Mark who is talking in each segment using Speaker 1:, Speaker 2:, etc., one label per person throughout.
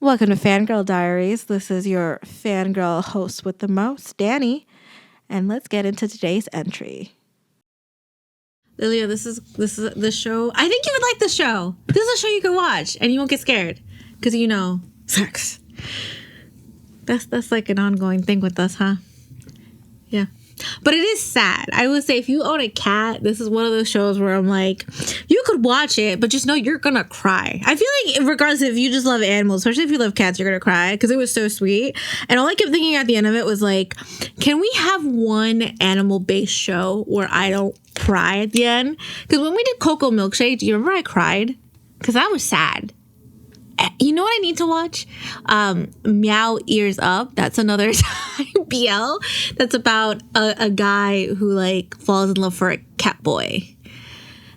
Speaker 1: Welcome to Fangirl Diaries. This is your fangirl host with the most, Danny, and let's get into today's entry. Lilia, this is the show. I think you would like the show. This is a show you can watch and you won't get scared because you know sex. That's like an ongoing thing with us, huh? Yeah. But it is sad. I would say if you own a cat, this is one of those shows where I'm like, you could watch it, but just know you're gonna cry. I feel like regardless if you just love animals, especially if you love cats, you're gonna cry because it was so sweet. And all I kept thinking at the end of it was like, can we have one animal-based show where I don't cry at the end? Because when we did Cocoa Milkshake, do you remember I cried? Because that was sad. You know what I need to watch? Meow Ears Up. That's another BL. That's about a guy who like falls in love for a cat boy.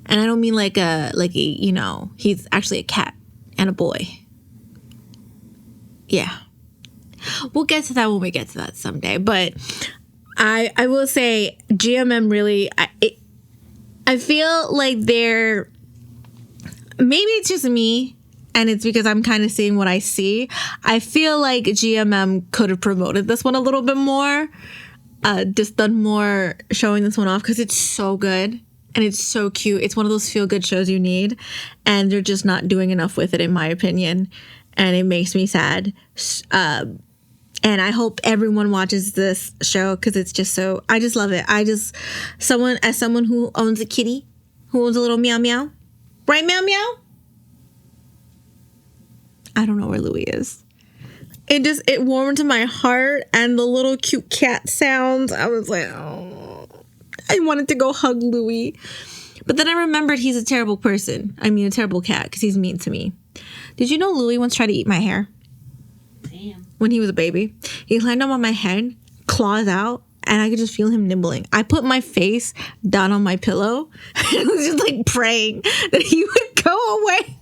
Speaker 1: And I don't mean like a he's actually a cat and a boy. Yeah. We'll get to that when we get to that someday. But I will say GMM really, I feel like they're, maybe it's just me, and it's because I'm kind of seeing what I see. I feel like GMM could have promoted this one a little bit more. Just done more showing this one off because it's so good and it's so cute. It's one of those feel-good shows you need. And they're just not doing enough with it, in my opinion. And it makes me sad. And I hope everyone watches this show because it's just so... I just love it. As someone who owns a kitty, who owns a little meow meow. Right, meow meow? I don't know where Louie is. It warmed my heart, and the little cute cat sounds. I was like, oh, I wanted to go hug Louie. But then I remembered he's a terrible person. I mean, a terrible cat because he's mean to me. Did you know Louie once tried to eat my hair?
Speaker 2: Damn.
Speaker 1: When he was a baby. He climbed up on my head, claws out, and I could just feel him nibbling. I put my face down on my pillow and was just like praying that he would go away.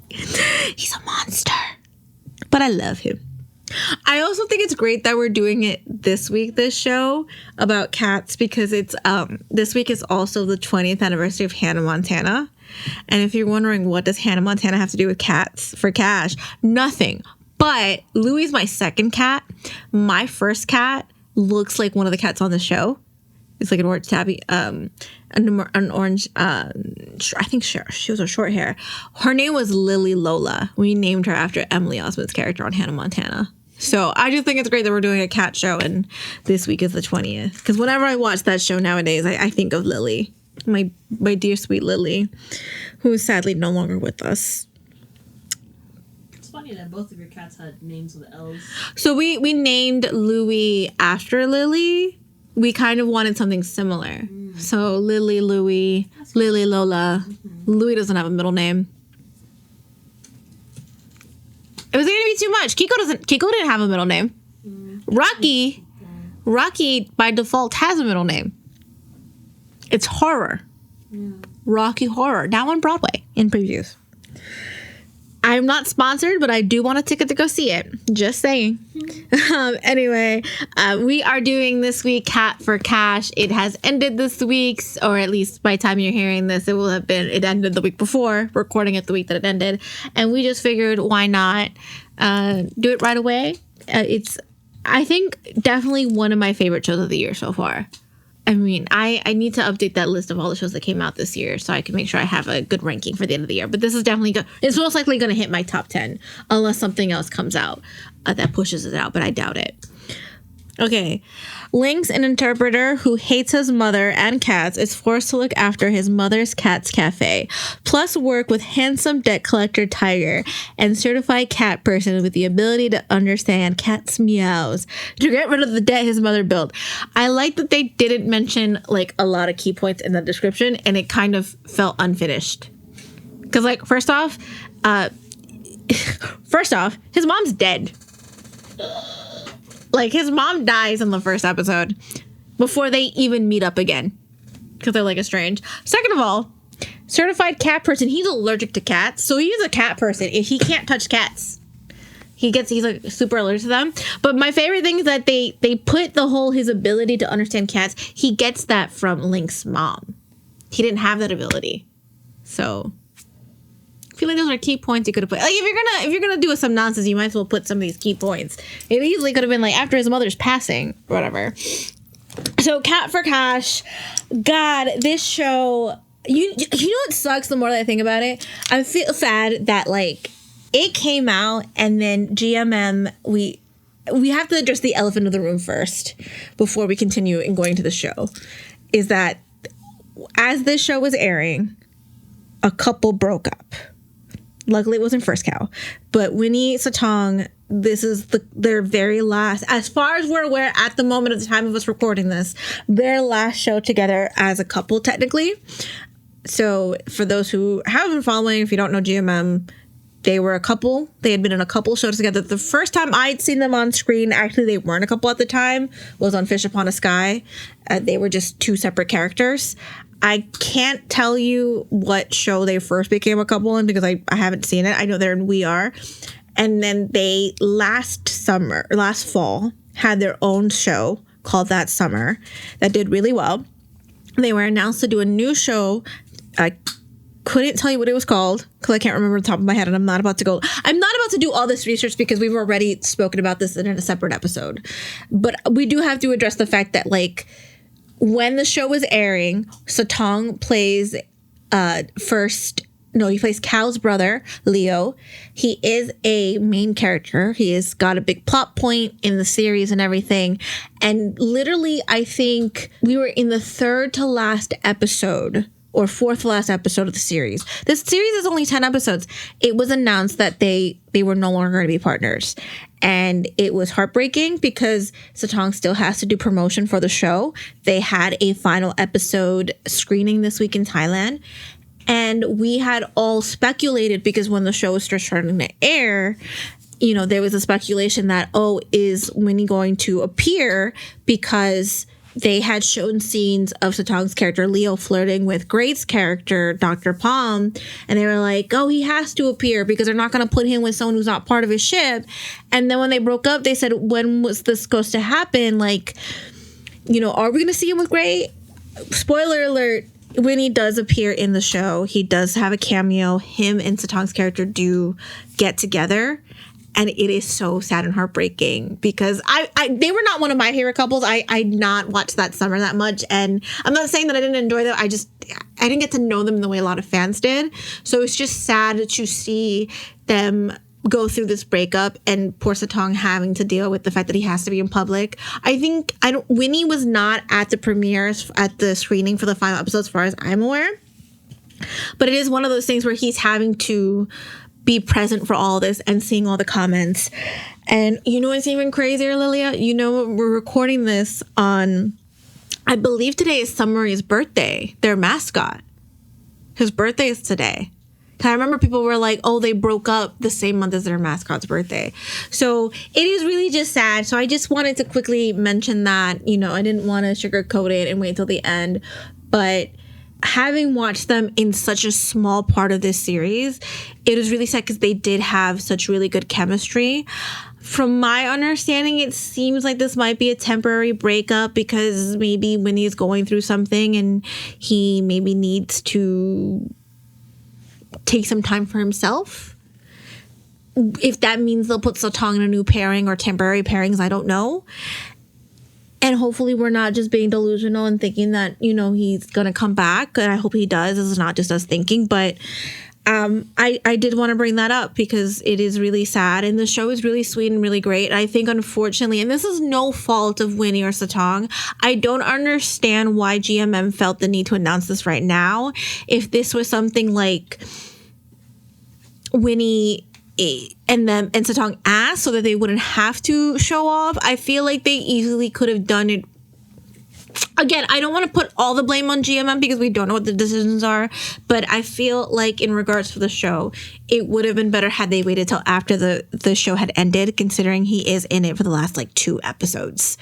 Speaker 1: He's a monster, but I love him. I also think it's great that we're doing it this week, this show about cats, because it's this week is also the 20th anniversary of Hannah Montana. And if you're wondering what does Hannah Montana have to do with cats for cash, nothing. But Louie's my second cat. My first cat looks like one of the cats on the show. It's like an orange tabby, an orange, I think she was a short hair. Her name was Lily Lola. We named her after Emily Osment's character on Hannah Montana. So I just think it's great that we're doing a cat show, and this week is the 20th. Because whenever I watch that show nowadays, I think of Lily, my dear sweet Lily, who is sadly no longer with us.
Speaker 2: It's funny that both of your cats had names with L's.
Speaker 1: So we named Louie after Lily. We kind of wanted something similar. Mm. So Lily, Louie, Lily, Lola. Mm-hmm. Louie doesn't have a middle name. It was going to be too much. Kiko didn't have a middle name. Mm. Rocky by default has a middle name. It's Horror. Yeah. Rocky Horror. Now on Broadway in previews. I'm not sponsored, but I do want a ticket to go see it. Just saying. Anyway, we are doing this week Cat for Cash. It has ended this week, or at least by the time you're hearing this, it ended the week before, recording it the week that it ended. And we just figured, why not do it right away? It's, I think, definitely one of my favorite shows of the year so far. I mean, I need to update that list of all the shows that came out this year so I can make sure I have a good ranking for the end of the year. But this is definitely it's most likely going to hit my top 10 unless something else comes out that pushes it out, but I doubt it. Okay. Lynx, an interpreter who hates his mother and cats, is forced to look after his mother's cat's café, plus work with handsome debt collector Tiger and certified cat person with the ability to understand cats' meows to get rid of the debt his mother built. I like that they didn't mention like a lot of key points in the description, and it kind of felt unfinished. Because like, first off, his mom's dead. Like, his mom dies in the first episode before they even meet up again because they're, like, estranged. Second of all, certified cat person, he's allergic to cats, so he's a cat person. He can't touch cats. He's, like, super allergic to them. But my favorite thing is that they put his ability to understand cats, he gets that from Lynx's mom. He didn't have that ability. So, I feel like those are key points you could have put. Like if you're gonna do some nonsense, you might as well put some of these key points. It easily could have been like after his mother's passing, or whatever. So Cat for Cash, God, this show. You know what sucks the more that I think about it? I feel sad that like it came out and then GMM we have to address the elephant in the room first before we continue in going to the show. Is that as this show was airing, a couple broke up. Luckily, it wasn't First Cow, but Winnie Satong. This is their very last, as far as we're aware at the moment of the time of us recording this, their last show together as a couple, technically. So for those who haven't been following, if you don't know GMM, they were a couple. They had been in a couple shows together. The first time I'd seen them on screen, actually they weren't a couple at the time, was on Fish Upon a Sky. They were just two separate characters. I can't tell you what show they first became a couple in because I haven't seen it. I know they're in We Are. And then they last fall, had their own show called That Summer that did really well. They were announced to do a new show. I couldn't tell you what it was called because I can't remember the top of my head, and I'm not about to do all this research because we've already spoken about this in a separate episode. But we do have to address the fact that like when the show was airing, Satong plays he plays Cal's brother, Leo. He is a main character. He has got a big plot point in the series and everything. And literally, I think we were in the third to last episode or fourth to last episode of the series. This series is only 10 episodes. It was announced that they were no longer going to be partners. And it was heartbreaking because Satong still has to do promotion for the show. They had a final episode screening this week in Thailand. And we had all speculated because when the show was just starting to air, you know, there was a speculation that, is Winnie going to appear? Because they had shown scenes of Satong's character, Leo, flirting with Great's character, Dr. Palm. And they were like, he has to appear because they're not going to put him with someone who's not part of his ship. And then when they broke up, they said, when was this supposed to happen? Like, you know, are we going to see him with Great? Spoiler alert. Winnie does appear in the show. He does have a cameo. Him and Satong's character do get together. And it is so sad and heartbreaking because they were not one of my favorite couples. I not watched That Summer that much. And I'm not saying that I didn't enjoy them. I didn't get to know them the way a lot of fans did. So it's just sad to see them go through this breakup and poor Satong having to deal with the fact that he has to be in public. Winnie was not at the premieres, at the screening for the final episode as far as I'm aware. But it is one of those things where he's having to be present for all this and seeing all the comments. And you know what's even crazier, Lilia? You know, we're recording this on, I believe today is Summary's birthday, their mascot. His birthday is today. I remember people were like, they broke up the same month as their mascot's birthday. So it is really just sad. So I just wanted to quickly mention that, you know, I didn't want to sugarcoat it and wait till the end. But having watched them in such a small part of this series, it was really sad because they did have such really good chemistry. From my understanding, it seems like this might be a temporary breakup because maybe Winnie's going through something and he maybe needs to take some time for himself. If that means they'll put Satong in a new pairing or temporary pairings, I don't know. And hopefully we're not just being delusional and thinking that, you know, he's going to come back. And I hope he does. This is not just us thinking. But I did want to bring that up because it is really sad. And the show is really sweet and really great. I think, unfortunately, and this is no fault of Winnie or Satong, I don't understand why GMM felt the need to announce this right now. If this was something like Winnie and Satong asked so that they wouldn't have to show off, I feel like they easily could have done it. Again, I don't want to put all the blame on GMM because we don't know what the decisions are, but I feel like in regards to the show, it would have been better had they waited till after the show had ended, considering he is in it for the last 2 episodes.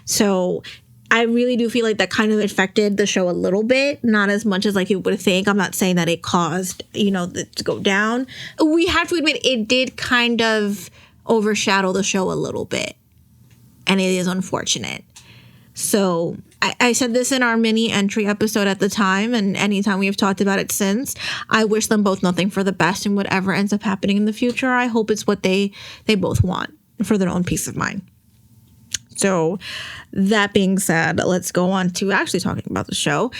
Speaker 1: So I really do feel like that kind of affected the show a little bit, not as much as you would think. I'm not saying that it caused, to go down. We have to admit it did kind of overshadow the show a little bit, and it is unfortunate. So I said this in our mini entry episode at the time, and anytime we have talked about it since, I wish them both nothing for the best in whatever ends up happening in the future. I hope it's what they both want for their own peace of mind. So that being said, let's go on to actually talking about the show.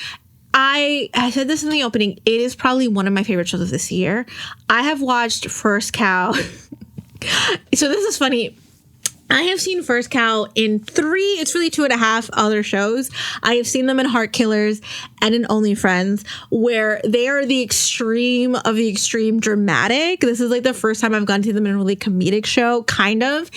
Speaker 1: I said this in the opening. It is probably one of my favorite shows of this year. I have watched First Cow. So this is funny. I have seen First Cow in 3, it's really 2.5 other shows. I have seen them in Heart Killers and in Only Friends, where they are the extreme of the extreme dramatic. This is like the first time I've gone to them in a really comedic show, kind of.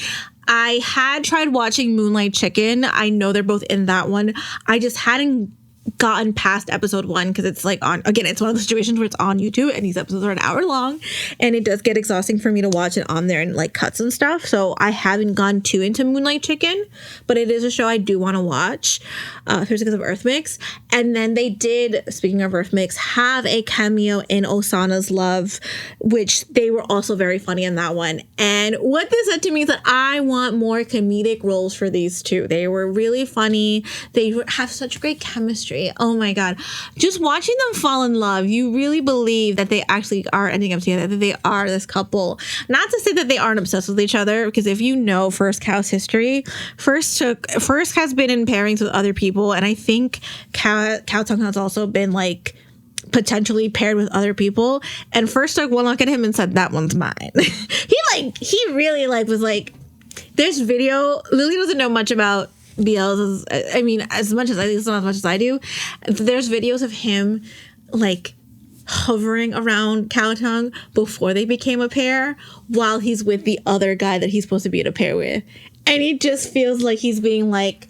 Speaker 1: I had tried watching Moonlight Chicken. I know they're both in that one. I just hadn't gotten past episode 1 because it's like on, again, it's one of the situations where it's on YouTube and these episodes are an hour long and it does get exhausting for me to watch it on there and like cuts and stuff. So I haven't gone too into Moonlight Chicken, but it is a show I do want to watch, especially because of Earth Mix. And then they did, speaking of Earth Mix, have a cameo in Osana's Love, which they were also very funny in that one. And what this said to me is that I want more comedic roles for these two. They were really funny. They have such great chemistry. Oh my God. Just watching them fall in love, you really believe that they actually are ending up together, that they are this couple. Not to say that they aren't obsessed with each other, because if you know First Cow's history, First has been in pairings with other people, and I think Khaotung has also been like potentially paired with other people, and First took one look at him and said, that one's mine. he really was like, there's video, Lily doesn't know much about BLs, I mean, as much as I do. There's videos of him like hovering around Khaotung before they became a pair while he's with the other guy that he's supposed to be in a pair with. And he just feels like he's being like,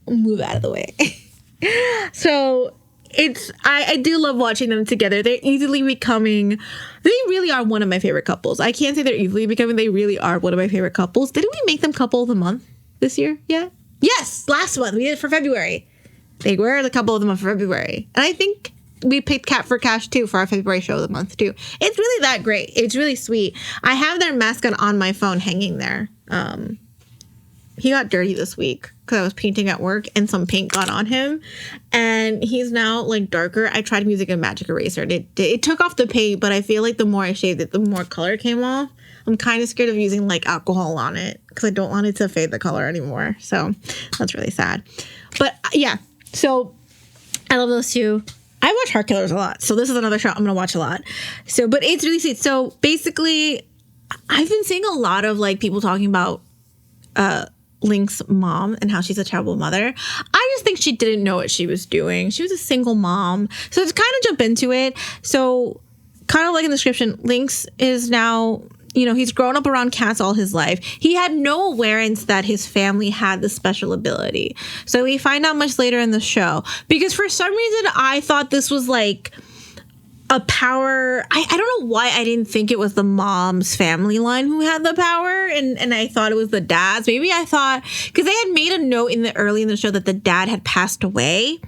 Speaker 1: move out of the way. So I do love watching them together. They're easily becoming, they really are one of my favorite couples. I can't say they're easily becoming, they really are one of my favorite couples. Didn't we make them couple of the month this year? Yeah. Yes, last month. We did it for February. They were the couple of the month for February. And I think we picked Cat for Cash too for our February show of the month too. It's really that great. It's really sweet. I have their mascot on my phone hanging there. He got dirty this week because I was painting at work and some paint got on him. And he's now like darker. I tried using a magic eraser and it took off the paint, but I feel like the more I shaved it, the more color came off. I'm kind of scared of using like alcohol on it because I don't want it to fade the color anymore. So that's really sad. But yeah, so I love those two. I watch Heart Killers a lot. So this is another show I'm going to watch a lot. So, but it's really sweet. So basically, I've been seeing a lot of like people talking about Lynx's mom and how she's a terrible mother. I just think she didn't know what she was doing. She was a single mom. So to kind of jump into it. So kind of like in the description, Lynx is now, you know, he's grown up around cats all his life. He had no awareness that his family had this special ability. So we find out much later in the show. Because for some reason, I thought this was like a power. I don't know why I didn't think it was the mom's family line who had the power. And I thought it was the dad's. Maybe I thought, because they had made a note early in the show that the dad had passed away.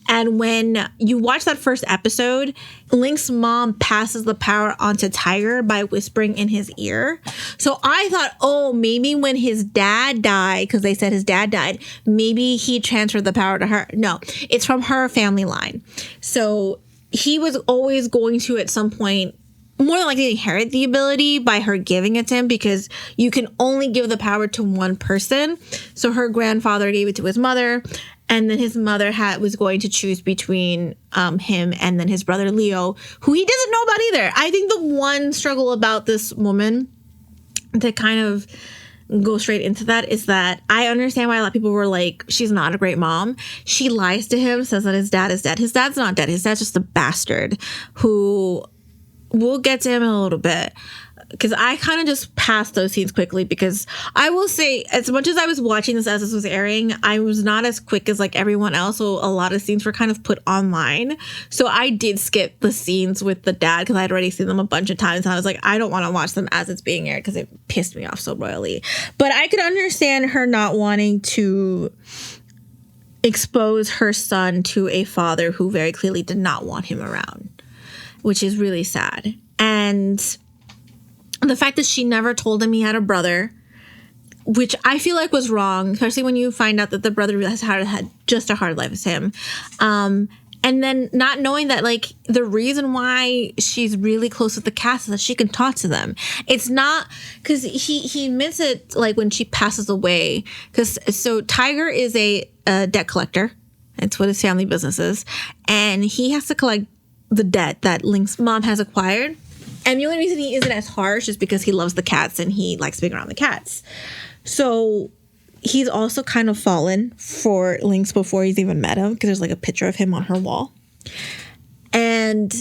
Speaker 1: And when you watch that first episode, Lynx's mom passes the power onto Tiger by whispering in his ear. So I thought, oh, maybe when his dad died, because they said his dad died, maybe he transferred the power to her. No, it's from her family line. So he was always going to, at some point, more than likely inherit the ability by her giving it to him, because you can only give the power to one person. So her grandfather gave it to his mother. And then his mother was going to choose between him and then his brother Leo, who he doesn't know about either. I think the one struggle about this woman, to kind of go straight into that, is that I understand why a lot of people were like, she's not a great mom. She lies to him, says that his dad is dead. His dad's not dead. His dad's just a bastard who, we'll get to him in a little bit. Because I kind of just passed those scenes quickly, because I will say, as much as I was watching this as this was airing, I was not as quick as like everyone else. So a lot of scenes were kind of put online. So I did skip the scenes with the dad because I had already seen them a bunch of times. And I was like, I don't want to watch them as it's being aired because it pissed me off so royally. But I could understand her not wanting to expose her son to a father who very clearly did not want him around, which is really sad. And the fact that she never told him he had a brother, which I feel like was wrong, especially when you find out that the brother has had just a hard life as him. And then not knowing that, like, the reason why she's really close with the cats is that she can talk to them. It's not because he admits it, like, when she passes away. So Tiger is a debt collector. That's what his family business is. And he has to collect the debt that Lynx's mom has acquired. And the only reason he isn't as harsh is because he loves the cats and he likes being around the cats. So he's also kind of fallen for Lynx before he's even met him, because there's like a picture of him on her wall. And,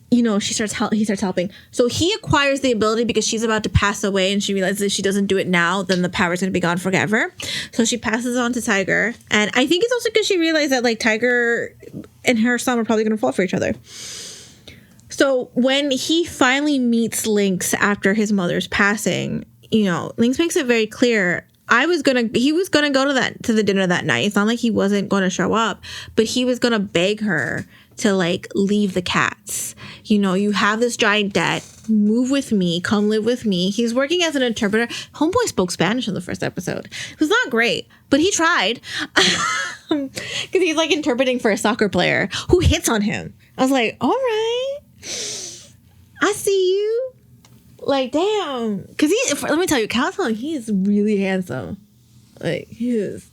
Speaker 1: you know, he starts helping. So he acquires the ability because she's about to pass away, and she realizes if she doesn't do it now, then the power's going to be gone forever. So she passes it on to Tiger. And I think it's also because she realized that, like, Tiger and her son are probably going to fall for each other. So when he finally meets Lynx after his mother's passing, you know, Lynx makes it very clear he was gonna go to the dinner that night. It's not like he wasn't gonna show up, but he was gonna beg her to, like, leave the cats. You know, you have this giant debt. Move with me. Come live with me. He's working as an interpreter. Homeboy spoke Spanish in the first episode. It was not great, but he tried. Because he's, like, interpreting for a soccer player who hits on him. I was like, all right, I see you. Like, damn. Because let me tell you, Khao-Tung, he is really handsome. Like,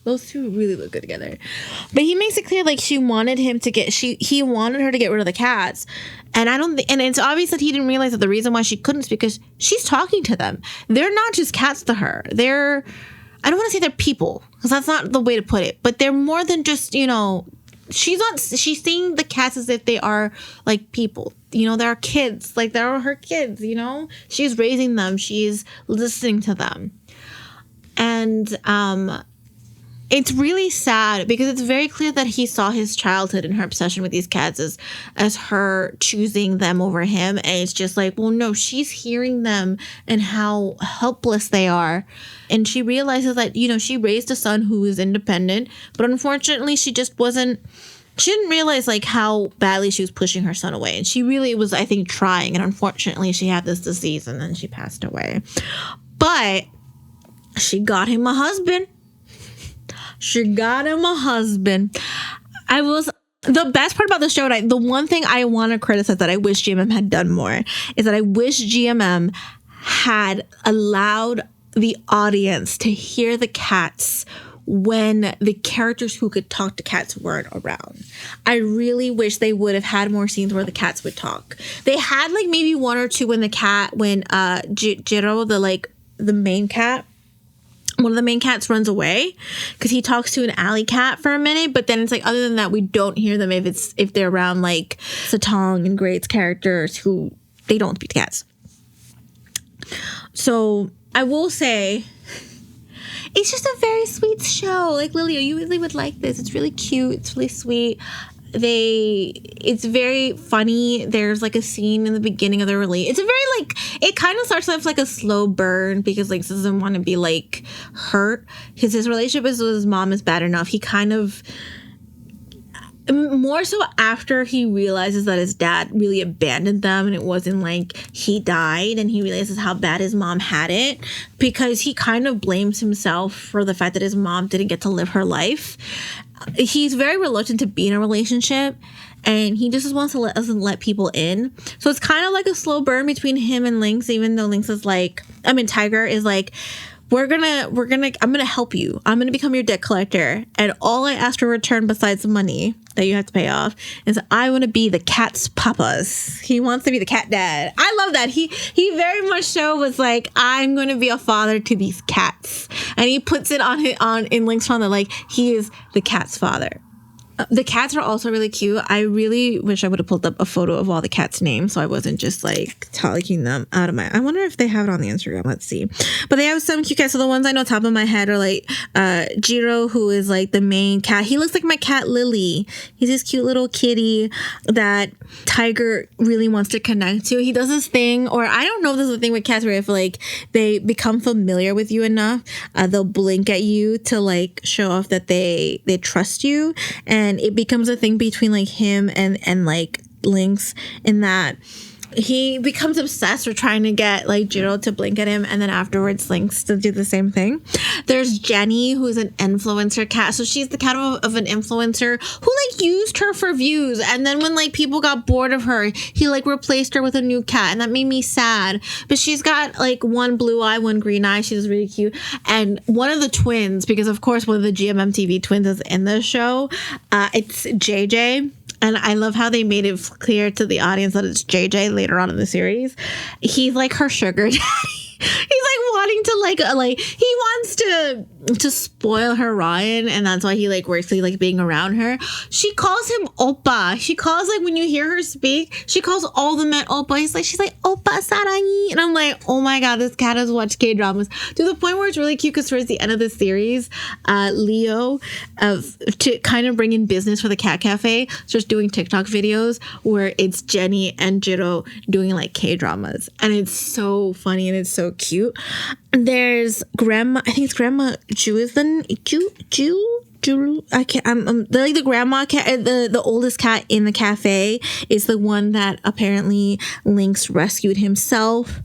Speaker 1: those two really look good together. But he makes it clear, like, he wanted her to get rid of the cats. And and it's obvious that he didn't realize that the reason why she couldn't is because she's talking to them. They're not just cats to her. I don't want to say they're people, because that's not the way to put it. But they're more than just, you know, she's seeing the cats as if they are, like, people. You know, they're kids. Like, they're her kids, you know? She's raising them. She's listening to them. And it's really sad because it's very clear that he saw his childhood and her obsession with these cats as her choosing them over him. And it's just like, well, no, she's hearing them and how helpless they are. And she realizes that, you know, she raised a son who is independent, but unfortunately she didn't realize, like, how badly she was pushing her son away. And she really was, I think, trying. And unfortunately, she had this disease and then she passed away. But she got him a husband. The best part about the show, the one thing I want to criticize that I wish GMM had done more is that I wish GMM had allowed the audience to hear the cats when the characters who could talk to cats weren't around. I really wish they would have had more scenes where the cats would talk. They had, like, maybe one or two when Jiro, the main cat, one of the main cats runs away because he talks to an alley cat for a minute, but then it's like, other than that, we don't hear them if they're around, like, Satong and Great's characters who they don't speak to cats. So I will say, it's just a very sweet show. Like, Lilia, you really would like this. It's really cute. It's really sweet. It's very funny. There's, like, a scene in the beginning of the release. It's a very, like, it kind of starts off like a slow burn because, like, doesn't want to be, like, hurt because his relationship with his mom is bad enough. He kind of, more so after he realizes that his dad really abandoned them and it wasn't like he died, and he realizes how bad his mom had it, because he kind of blames himself for the fact that his mom didn't get to live her life. He's very reluctant to be in a relationship, and he just wants to let people in. So it's kind of like a slow burn between him and Lynx, even though Tiger is like, I'm gonna help you. I'm gonna become your debt collector, and all I ask for return besides the money that you have to pay off is I want to be the cat's papas. He wants to be the cat dad. I love that. He very much so was like, I'm going to be a father to these cats, and he puts it in Lynx on that, like, he is the cat's father. The cats are also really cute. I really wish I would have pulled up a photo of all the cats' names so I wasn't just, like, talking them out of my... I wonder if they have it on the Instagram. Let's see. But they have some cute cats. So the ones I know top of my head are, like, Jiro, who is, like, the main cat. He looks like my cat, Lily. He's this cute little kitty that Tiger really wants to connect to. He does this thing, or I don't know if this is a thing with cats where if, like, they become familiar with you enough, they'll blink at you to, like, show off that they trust you. And it becomes a thing between, like, him and like, Lynx, in that he becomes obsessed with trying to get like Jiro to blink at him, and then afterwards Lynx to do the same thing. There's Jenny, who's an influencer cat. So she's the cat of an influencer who like used her for views, and then when like people got bored of her, he like replaced her with a new cat, and that made me sad. But she's got like one blue eye, one green eye. She's really cute. And one of the twins, because of course one of the GMMTV twins is in the show, it's JJ. And I love how they made it clear to the audience that it's JJ later on in the series. He's like her sugar daddy. He's like wanting to like he wants to spoil her Ryan, and that's why he like works like being around her. She calls him Oppa. She calls, like, when you hear her speak, she calls all the men Oppa. She's like Oppa Sarangi, and I'm like, oh my god, this cat has watched K-dramas to the point where it's really cute, because towards the end of the series, Leo, to kind of bring in business for the cat cafe, starts doing TikTok videos where it's Jenny and Jiro doing like K-dramas, and it's so funny and it's so cute. There's grandma, I think it's Grandma Jewison, I can't. Like the grandma cat, the oldest cat in the cafe is the one that apparently Lynx rescued himself,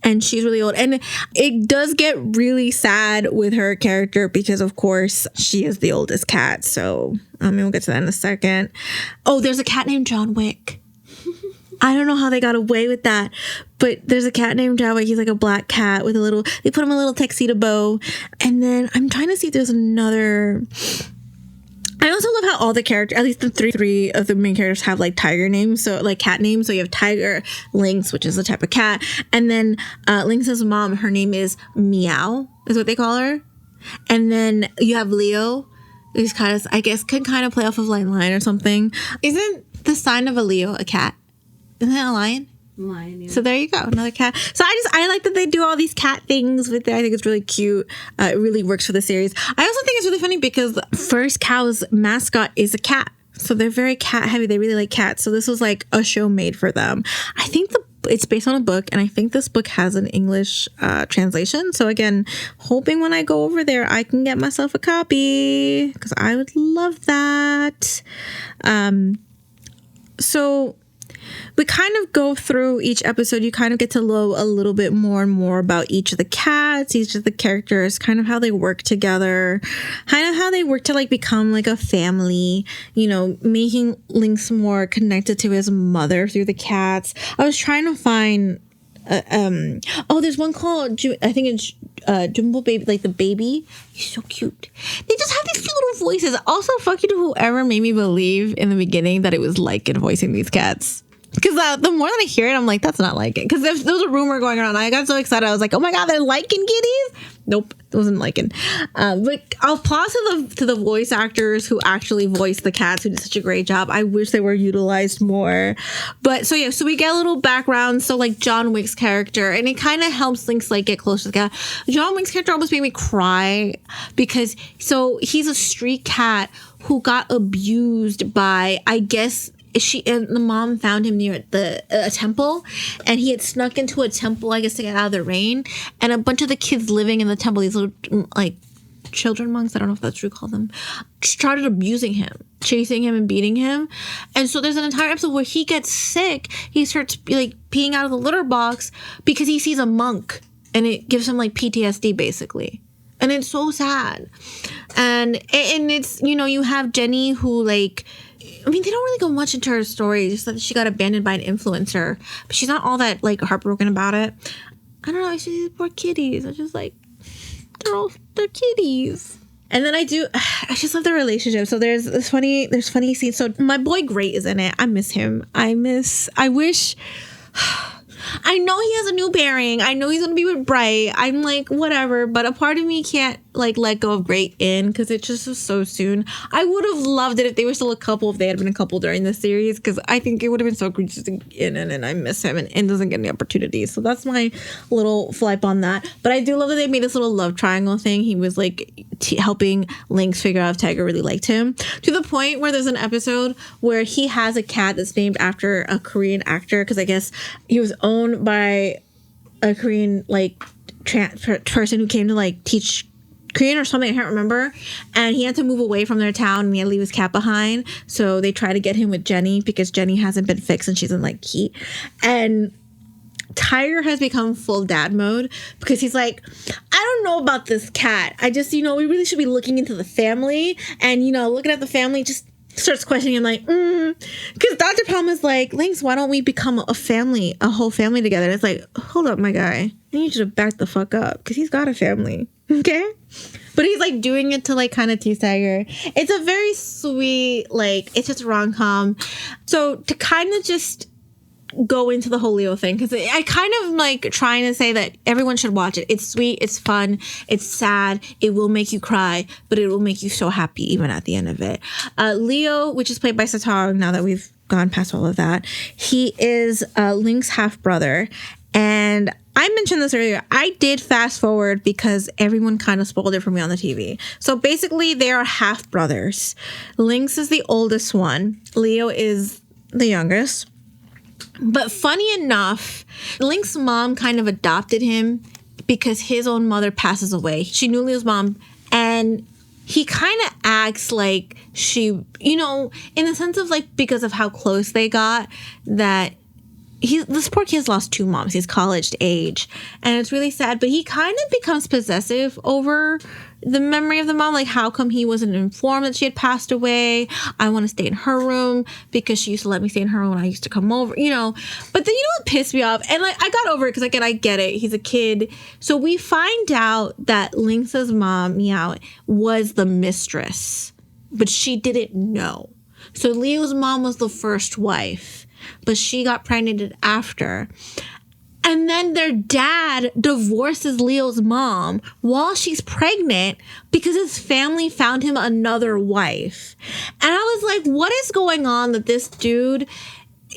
Speaker 1: and she's really old. And it does get really sad with her character because, of course, she is the oldest cat. So we'll get to that in a second. Oh, there's a cat named John Wick. I don't know how they got away with that, but there's a cat named John Wick. He's like a black cat with they put him a little tuxedo bow. And then I'm trying to see if there's another. I also love how all the characters, at least the three of the main characters, have like tiger names, so like cat names. So you have Tiger, Lynx, which is a type of cat, and then Lynx's mom, her name is Meow, is what they call her. And then you have Leo, who's kind of, I guess, could kind of play off of Lion or something. Isn't the sign of a Leo a cat? Isn't that a lion?
Speaker 2: Lion, yeah.
Speaker 1: So there you go, another cat. So I like that they do all these cat things with it. I think it's really cute. It really works for the series. I also think it's really funny because First Khao mascot is a cat. So they're very cat heavy. They really like cats. So this was like a show made for them. I think it's based on a book, and I think this book has an English translation. So again, hoping when I go over there, I can get myself a copy because I would love that. So we kind of go through each episode. You kind of get to know a little bit more and more about each of the cats, each of the characters, kind of how they work together, kind of how they work to like become like a family, you know, making Lynx more connected to his mother through the cats. I was trying to find there's one called, I think it's Jumbo Baby, like the baby. He's so cute. They just have these cute little voices. Also, fuck you to whoever made me believe in the beginning that it was Lycan voicing these cats. Because the more that I hear it, I'm like, that's not Lycan. Because there was a rumor going around. I got so excited. I was like, oh my god, they're Lycan kitties? Nope, it wasn't Lycan. But I'll applause to the voice actors who actually voiced the cats, who did such a great job. I wish they were utilized more. But so we get a little background. So like John Wick's character, and it kind of helps Lynx like get close to the cat. John Wick's character almost made me cry because he's a street cat who got abused by, I guess, the mom found him near a temple, and he had snuck into a temple, I guess, to get out of the rain, and a bunch of the kids living in the temple, these little like children monks, I don't know if that's true, call them, started abusing him, chasing him and beating him. And so there's an entire episode where he gets sick. He starts like peeing out of the litter box because he sees a monk, and it gives him like PTSD basically. And it's so sad. And it's, you know, you have Jenny who like, I mean, they don't really go much into her story, just that she got abandoned by an influencer. But she's not all that, like, heartbroken about it. I don't know, it's just these poor kitties. I'm just like, they're kitties. And then I just love the relationship. So there's funny scenes. So my boy Great is in it. I miss him. I wish... I know he has a new pairing. I know he's gonna be with Bright. I'm like, whatever, but a part of me can't like let go of Great in because it just was so soon. I would have loved it if they were still a couple, if they had been a couple during the series, because I think it would have been so great just to get in, and I miss him and doesn't get any opportunities. So that's my little flipe on that. But I do love that they made this little love triangle thing. He was like helping Lynx figure out if Tiger really liked him, to the point where there's an episode where he has a cat that's named after a Korean actor, because I guess he was owned by a Korean like person who came to like teach Korean or something, I can't remember. And he had to move away from their town and he had to leave his cat behind. So they try to get him with Jenny because Jenny hasn't been fixed and she's in like heat. And Tiger has become full dad mode because he's like, I don't know about this cat. I just, we really should be looking into the family. And, looking at the family just starts questioning him like, because Dr. Palm is like, Lynx, why don't we become a whole family together? And it's like, hold up, my guy. I need you to back the fuck up because he's got a family. Okay? But he's like doing it to like kind of tease Tiger. It's a very sweet, like, it's just rom-com. So to kind of just go into the whole Leo thing, because I kind of like trying to say that everyone should watch it. It's sweet, it's fun, it's sad, it will make you cry, but it will make you so happy even at the end of it. Leo, which is played by Satang, now that we've gone past all of that, he is Lynx's half-brother. And I mentioned this earlier. I did fast forward because everyone kind of spoiled it for me on the TV. So basically, they are half brothers. Lynx is the oldest one. Leo is the youngest. But funny enough, Lynx's mom kind of adopted him because his own mother passes away. She knew Leo's mom, and he kind of acts like she, in the sense of like because of how close they got, that this poor kid's lost 2 moms. He's college age, and it's really sad. But he kind of becomes possessive over the memory of the mom. Like, how come he wasn't informed that she had passed away? I want to stay in her room because she used to let me stay in her room when I used to come over. But then what pissed me off? And like, I got over it because again, I get it. He's a kid. So we find out that Lynx's mom, Meow, was the mistress, but she didn't know. So Leo's mom was the first wife, but she got pregnant after. And then their dad divorces Leo's mom while she's pregnant because his family found him another wife. And I was like, what is going on that this dude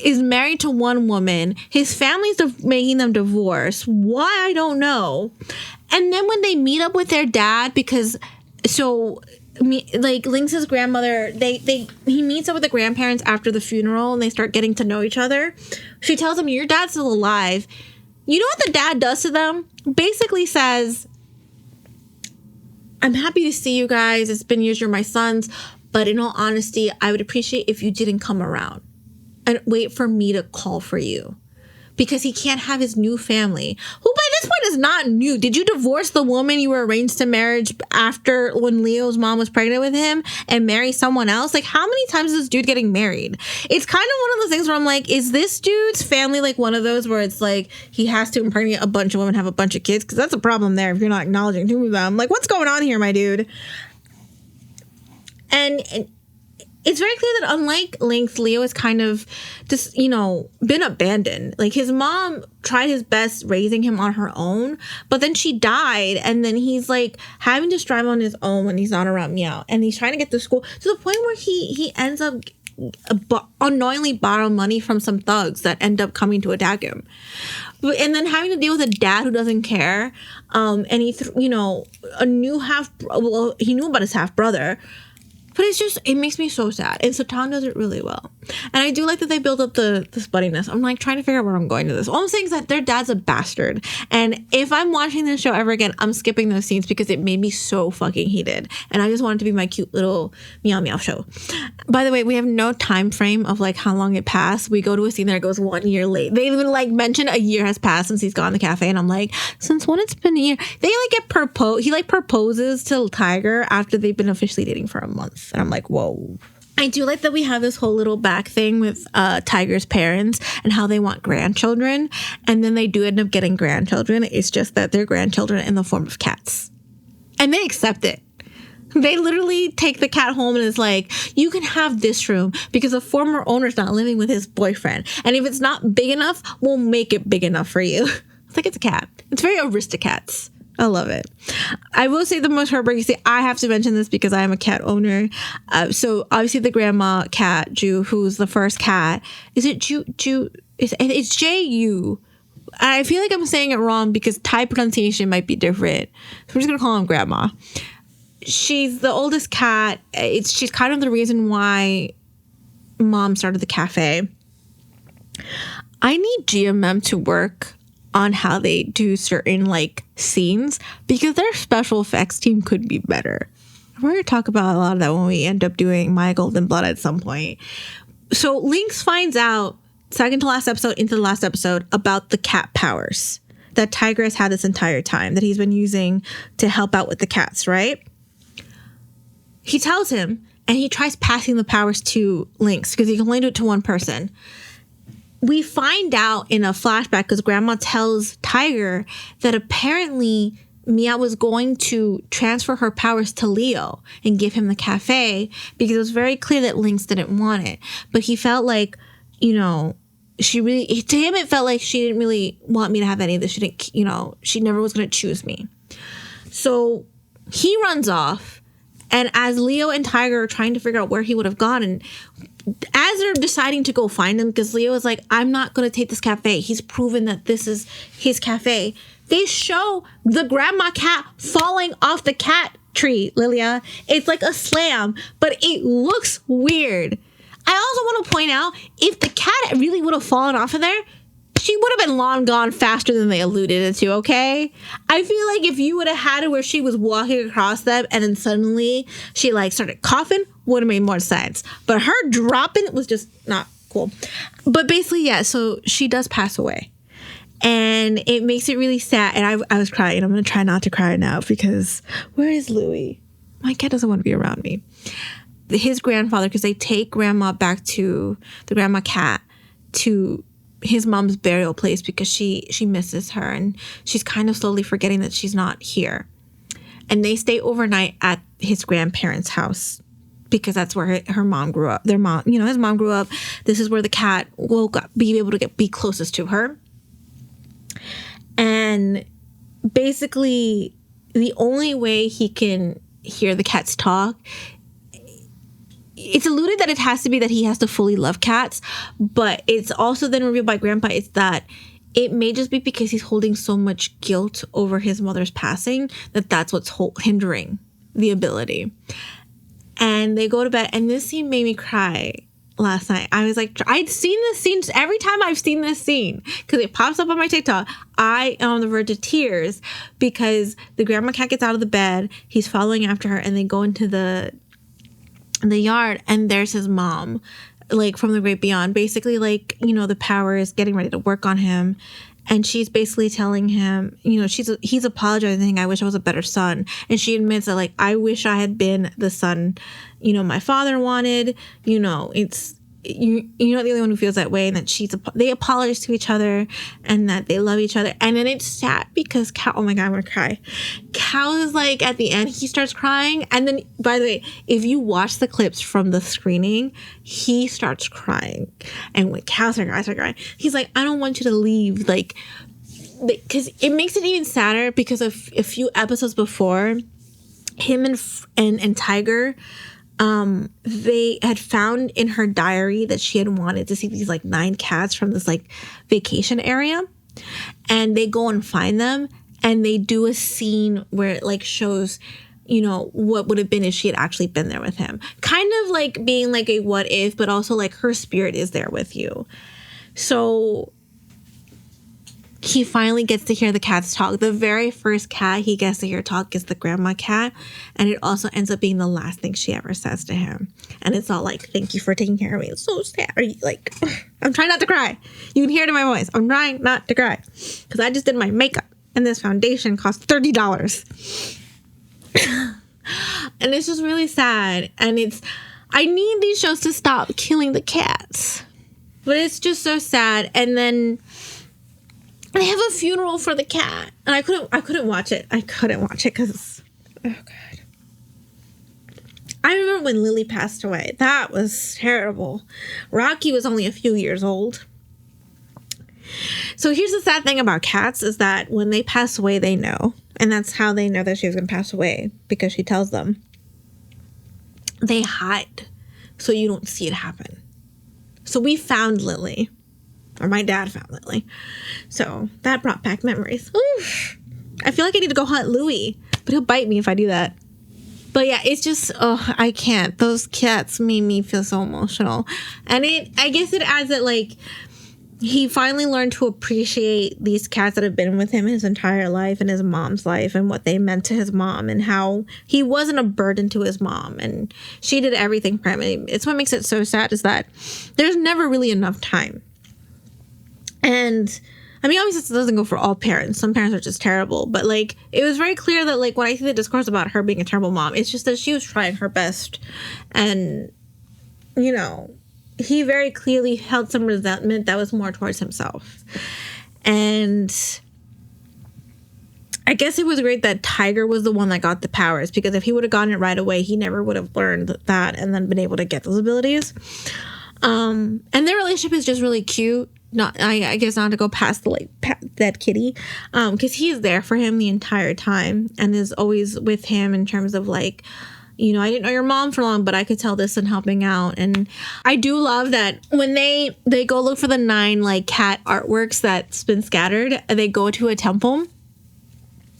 Speaker 1: is married to one woman? His family's making them divorce. Why? I don't know. And then when they meet up with their dad, because Lynx's grandmother, he meets up with the grandparents after the funeral and they start getting to know each other. She tells him, your dad's still alive. You know what the dad does to them? Basically says, I'm happy to see you guys. It's been years, you're my sons. But in all honesty, I would appreciate if you didn't come around and wait for me to call for you. Because he can't have his new family, who by this point is not new. Did you divorce the woman you were arranged to marriage after when Leo's mom was pregnant with him and marry someone else? Like, how many times is this dude getting married? It's kind of one of those things where I'm like, is this dude's family like one of those where it's like he has to impregnate a bunch of women, have a bunch of kids? Because that's a problem there if you're not acknowledging two of them. Like, what's going on here, my dude? And it's very clear that unlike Lynx, Leo is kind of just, been abandoned. Like, his mom tried his best raising him on her own, but then she died, and then he's, like, having to strive on his own when he's not around Meow. And he's trying to get to school to the point where he ends up unknowingly borrow money from some thugs that end up coming to attack him. And then having to deal with a dad who doesn't care. And he, he knew about his half-brother. But it makes me so sad. And Satang does it really well. And I do like that they build up this buddiness. I'm like trying to figure out where I'm going to this. All I'm saying is that their dad's a bastard. And if I'm watching this show ever again, I'm skipping those scenes because it made me so fucking heated. And I just want it to be my cute little meow meow show. By the way, we have no time frame of like how long it passed. We go to a scene that goes 1 year late. They even like mention a year has passed since he's gone to the cafe. And I'm like, since when it's been a year? They like get proposed. He like proposes to Tiger after they've been officially dating for a month. And I'm like, whoa. I do like that we have this whole little back thing with Tiger's parents and how they want grandchildren. And then they do end up getting grandchildren. It's just that they're grandchildren in the form of cats. And they accept it. They literally take the cat home and is like, you can have this room because the former owner's not living with his boyfriend. And if it's not big enough, we'll make it big enough for you. It's like it's a cat. It's very Aristocats. I love it. I will say the most heartbreaking thing, I have to mention this because I am a cat owner. So obviously the grandma cat, Ju, who's the first cat. Is it Ju? It's J-U. I feel like I'm saying it wrong because Thai pronunciation might be different. So I'm just going to call him grandma. She's the oldest cat. She's kind of the reason why mom started the cafe. I need GMM to work on how they do certain like scenes because their special effects team could be better. We're going to talk about a lot of that when we end up doing My Golden Blood at some point. So Lynx finds out, second to last episode into the last episode, about the cat powers that Tiger has had this entire time that he's been using to help out with the cats, right? He tells him, and he tries passing the powers to Lynx because he can only do it to one person. We find out in a flashback because Grandma tells Tiger that apparently Meow was going to transfer her powers to Leo and give him the café because it was very clear that Lynx didn't want it. But he felt like, you know, to him it felt like she didn't really want me to have any of this. She didn't, you know, she never was going to choose me. So he runs off, and as Leo and Tiger are trying to figure out where he would have gone, and as they're deciding to go find him, because Leo is like, I'm not going to take this cafe. He's proven that this is his cafe. They show the grandma cat falling off the cat tree, Lilia. It's like a slam, but it looks weird. I also want to point out, if the cat really would have fallen off of there, she would have been long gone faster than they alluded it to, okay? I feel like if you would have had it where she was walking across them and then suddenly she like started coughing, would have made more sense. But her dropping was just not cool. But basically, yeah, so she does pass away. And it makes it really sad. And I was crying. I'm going to try not to cry now because where is Louie? My cat doesn't want to be around me. His grandfather, because they take grandma back to the grandma cat to his mom's burial place because she misses her and she's kind of slowly forgetting that she's not here. And they stay overnight at his grandparents' house because that's where her mom grew up. Their mom, you know, his mom grew up. This is where the cat will be able to be closest to her. And basically, the only way he can hear the cats talk, it's alluded that it has to be that he has to fully love cats, but it's also then revealed by Grandpa, it's that it may just be because he's holding so much guilt over his mother's passing that's what's hindering the ability. And they go to bed, and this scene made me cry last night. I was like, I'd seen this scene every time I've seen this scene because it pops up on my TikTok. I am on the verge of tears because the grandma cat gets out of the bed, he's following after her, and they go into the yard, and there's his mom, like from the great beyond, basically like, you know, the power is getting ready to work on him. And she's basically telling him, you know, he's apologizing. I wish I was a better son. And she admits that, like, I wish I had been the son, you know, my father wanted. You know, it's, you're not the only one who feels that way. And that they apologize to each other and that they love each other. And then it's sad because Cal, oh my God, I'm going to cry. Cal is like, at the end, he starts crying. And then, by the way, if you watch the clips from the screening, he starts crying. And when Cal starts crying, he's like, I don't want you to leave. Like, because it makes it even sadder because a few episodes before, him and Tiger, they had found in her diary that she had wanted to see these like 9 cats from this like vacation area, and they go and find them, and they do a scene where it like shows, you know, what would have been if she had actually been there with him, kind of like being like a what if, but also like her spirit is there with you. So he finally gets to hear the cats talk. The very first cat he gets to hear talk is the grandma cat. And it also ends up being the last thing she ever says to him. And it's all like, thank you for taking care of me. It's so sad. Like, I'm trying not to cry. You can hear it in my voice. I'm trying not to cry. Because I just did my makeup. And this foundation cost $30. And it's just really sad. And I need these shows to stop killing the cats. But it's just so sad. And then they have a funeral for the cat, and I couldn't watch it. I couldn't watch it because, oh God. I remember when Lily passed away. That was terrible. Rocky was only a few years old. So here's the sad thing about cats is that when they pass away, they know. And that's how they know that she was going to pass away, because she tells them. They hide so you don't see it happen. So we found Lily. Or my dad found Lily. So that brought back memories. Oof. I feel like I need to go hunt Louie. But he'll bite me if I do that. But yeah, it's just, I can't. Those cats made me feel so emotional. And I guess it adds that, like, he finally learned to appreciate these cats that have been with him his entire life and his mom's life and what they meant to his mom and how he wasn't a burden to his mom and she did everything for him. And it's what makes it so sad is that there's never really enough time. And I mean, obviously, this doesn't go for all parents. Some parents are just terrible. But, like, it was very clear that, like, when I see the discourse about her being a terrible mom, it's just that she was trying her best. And, you know, he very clearly held some resentment that was more towards himself. And I guess it was great that Tiger was the one that got the powers. Because if he would have gotten it right away, he never would have learned that and then been able to get those abilities. And their relationship is just really cute. Not, I guess not to go past the like that kitty, because he is there for him the entire time and is always with him in terms of like, you know, I didn't know your mom for long, but I could tell this and helping out. And I do love that when they go look for the 9 like cat artworks that's been scattered, they go to a temple.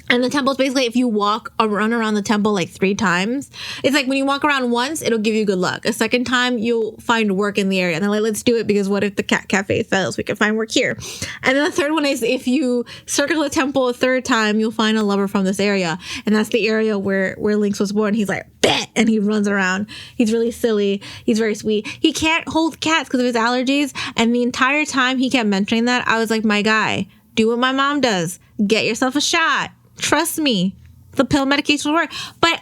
Speaker 1: And the temple is basically if you walk or run around the temple like 3 times, it's like when you walk around once, it'll give you good luck. A second time, you'll find work in the area. And they're like, let's do it because what if the cat cafe fails? We can find work here. And then the third one is if you circle the temple a 3rd time, you'll find a lover from this area. And that's the area where Lynx was born. He's like, bet! And he runs around. He's really silly. He's very sweet. He can't hold cats because of his allergies. And the entire time he kept mentioning that, I was like, my guy, do what my mom does. Get yourself a shot. Trust me, the pill medication will work. But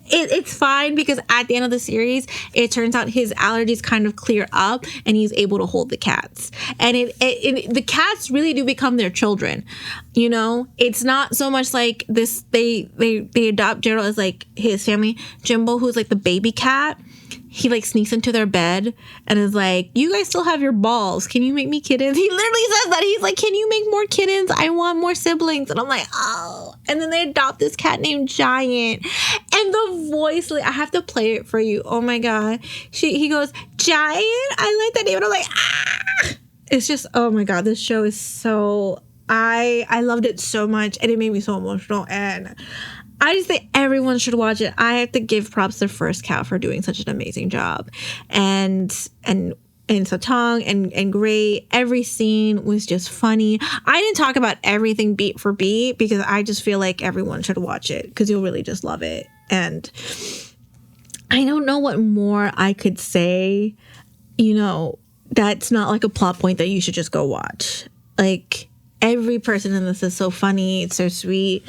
Speaker 1: it's fine because at the end of the series, it turns out his allergies kind of clear up and he's able to hold the cats. And the cats really do become their children. You know, it's not so much like this. They adopt Gerald as like his family. Jimbo, who's like the baby cat, he like sneaks into their bed and is like, you guys still have your balls. Can you make me kittens? He literally says that. He's like, can you make more kittens? I want more siblings. And I'm like, oh. And then they adopt this cat named Giant. And the voice, like, I have to play it for you. Oh my God. He goes, Giant? I like that name. And I'm like, ah. It's just, oh my God. This show is so, I loved it so much. And it made me so emotional. And I just think everyone should watch it. I have to give props to First Cow for doing such an amazing job. And Khaotung and Gray, every scene was just funny. I didn't talk about everything beat for beat because I just feel like everyone should watch it because you'll really just love it. And I don't know what more I could say, you know, that's not like a plot point that you should just go watch. Like, every person in this is so funny. It's so sweet.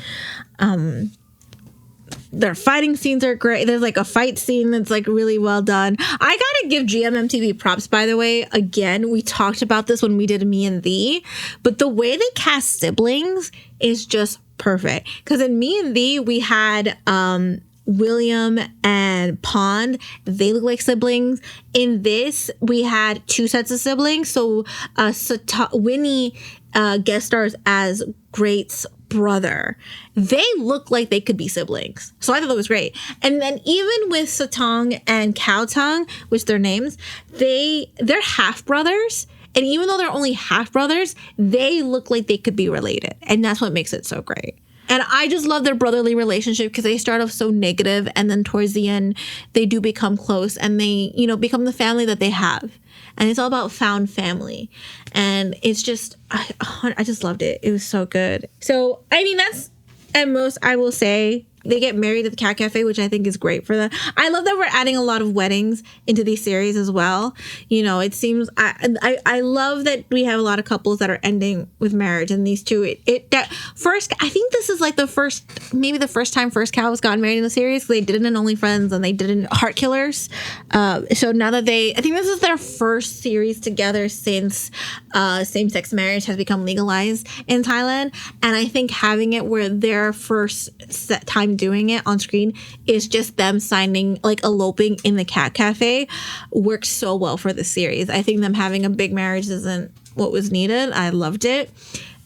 Speaker 1: Their fighting scenes are great. There's like a fight scene that's like really well done. I gotta give GMMTV props, by the way. Again, we talked about this when we did Me and Thee, but the way they cast siblings is just perfect. Because in Me and Thee, we had William and Pond. They look like siblings. In this, we had 2 sets of siblings. So Winnie guest stars as Great's brother. They look like they could be siblings. So I thought that was great. And then even with Khaotung and Khaotung, which their names, they're half brothers. And even though they're only half brothers, they look like they could be related. And that's what makes it so great. And I just love their brotherly relationship because they start off so negative and then towards the end, they do become close and they, you know, become the family that they have. And it's all about found family. And it's just, I just loved it. It was so good. So, I mean, that's at most I will say. They get married at the cat cafe, which I think is great for them. I love that we're adding a lot of weddings into these series as well. You know, it seems I love that we have a lot of couples that are ending with marriage, and these two. That first, I think this is like the first time First Cow has gotten married in the series. They did it in OnlyFriends and they did it in Heart Killers. So now that I think this is their first series together since same-sex marriage has become legalized in Thailand, and I think having it where their first time doing it on screen is just them signing, like eloping in the cat cafe, works so well for the series. I think them having a big marriage isn't what was needed. I loved it.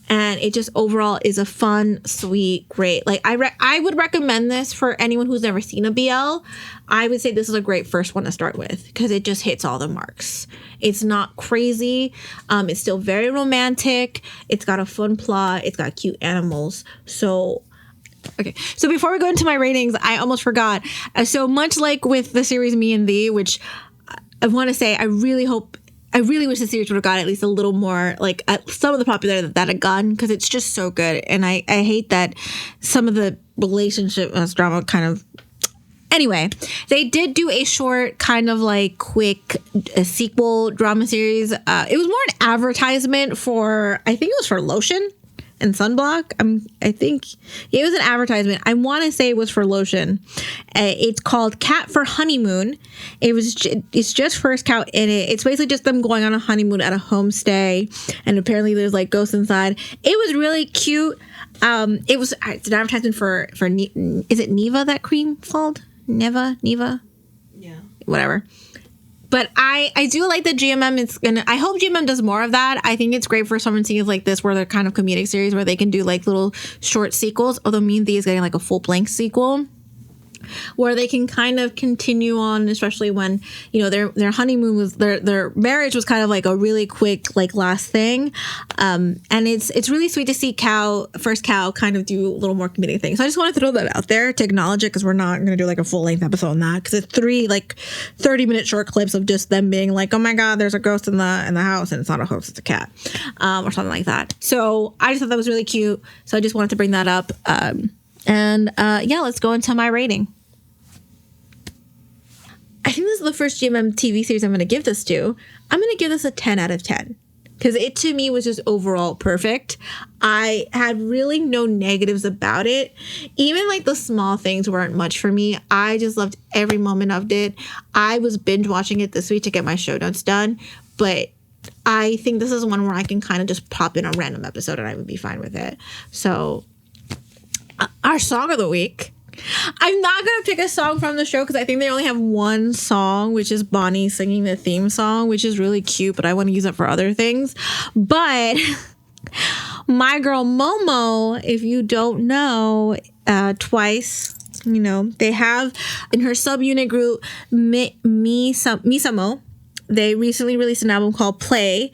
Speaker 1: And it just overall is a fun, sweet, great. Like I would recommend this for anyone who's never seen a BL. I would say this is a great first one to start with because it just hits all the marks. It's not crazy. It's still very romantic. It's got a fun plot. It's got cute animals. Okay, so before we go into my ratings, I almost forgot. So much like with the series Me and Thee, which I want to say, I really hope I really wish the series would have got at least a little more, like some of the popularity that had gotten, because it's just so good. And I hate that some of the relationship drama kind of. Anyway, they did do a short, kind of like quick sequel drama series. It was more an advertisement for, I think it was for lotion and sunblock. I think it was an advertisement. I want to say it was for lotion. It's called Cat for Honeymoon. It's just First Cow in it. It's basically just them going on a honeymoon at a homestay, and apparently there's like ghosts inside. It was really cute. It's an advertisement for is it Neva, that cream called? Neva?
Speaker 2: Yeah.
Speaker 1: Whatever. But I do like that GMM I hope GMM does more of that. I think it's great for summer series like this, where they're kind of comedic series where they can do like little short sequels. Although Me and Thee is getting like a full blank sequel, where they can kind of continue on, especially when, you know, their honeymoon was their marriage was kind of like a really quick like last thing. And it's really sweet to see First Cow kind of do a little more comedic things. So I just want to throw that out there to acknowledge it, because we're not going to do like a full length episode on that, because it's 3 like 30-minute short clips of just them being like, oh my God, there's a ghost in the house, and it's not a host, it's a cat, or something like that. So I just thought that was really cute. So I just wanted to bring that up. Yeah, let's go into my rating. I think this is the first GMM TV series I'm going to give this to. I'm going to give this a 10 out of 10. Because it, to me, was just overall perfect. I had really no negatives about it. Even like the small things weren't much for me. I just loved every moment of it. I was binge watching it this week to get my show notes done. But I think this is one where I can kind of just pop in a random episode and I would be fine with it. So, our song of the week. I'm not going to pick a song from the show because I think they only have one song, which is Bonnie singing the theme song, which is really cute, but I want to use it for other things. But my girl Momo, if you don't know, Twice, you know, they have in her subunit group, Misamo, they recently released an album called Play.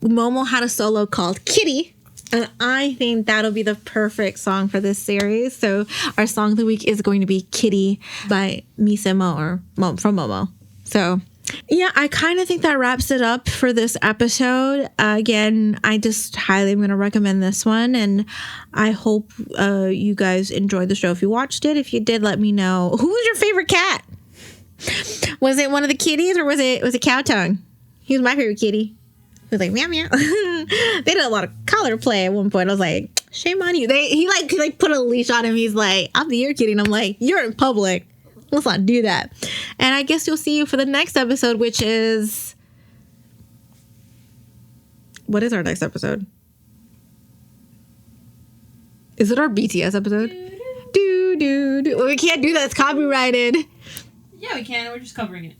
Speaker 1: Momo had a solo called Kitty. And I think that'll be the perfect song for this series. So our song of the week is going to be Kitty by Misamo from Momo. So yeah, I kind of think that wraps it up for this episode. Again, I just highly am going to recommend this one. And I hope you guys enjoyed the show. If you watched it, if you did, let me know. Who was your favorite cat? Was it one of the kitties, or was it Khao-Tung? He was my favorite kitty. He was like, meow, meow. They did a lot of color play at one point. I was like, shame on you. He put a leash on him. He's like, I'm your kitty. And I'm like, you're in public. Let's not do that. And I guess you'll see you for the next episode, which is... What is our next episode? Is it our BTS episode? Well, we can't do that. It's copyrighted.
Speaker 2: Yeah, we can. We're just covering it.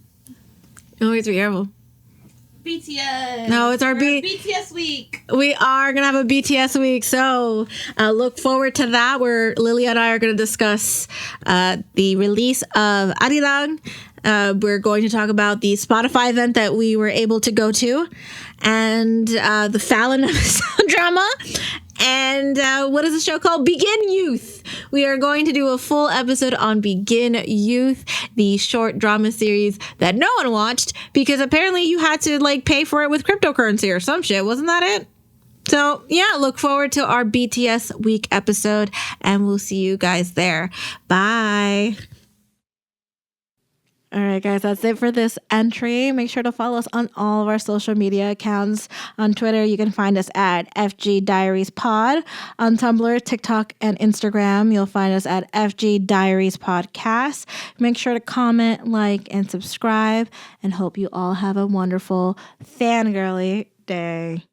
Speaker 1: Oh, it's terrible.
Speaker 2: BTS.
Speaker 1: No, it's our
Speaker 2: BTS week.
Speaker 1: We are going to have a BTS week. So look forward to that, where Lily and I are going to discuss the release of Arelize. We're going to talk about the Spotify event that we were able to go to, and the Fallon episode drama. And what is the show called? Begin Youth. We are going to do a full episode on Begin Youth, the short drama series that no one watched because apparently you had to like pay for it with cryptocurrency or some shit. Wasn't that it? So yeah, look forward to our BTS week episode, and we'll see you guys there. Bye. All right, guys, that's it for this entry. Make sure to follow us on all of our social media accounts. On Twitter, you can find us at FG Diaries Pod. On Tumblr, TikTok, and Instagram, you'll find us at FG Diaries Podcast. Make sure to comment, like, and subscribe, and hope you all have a wonderful fangirly day.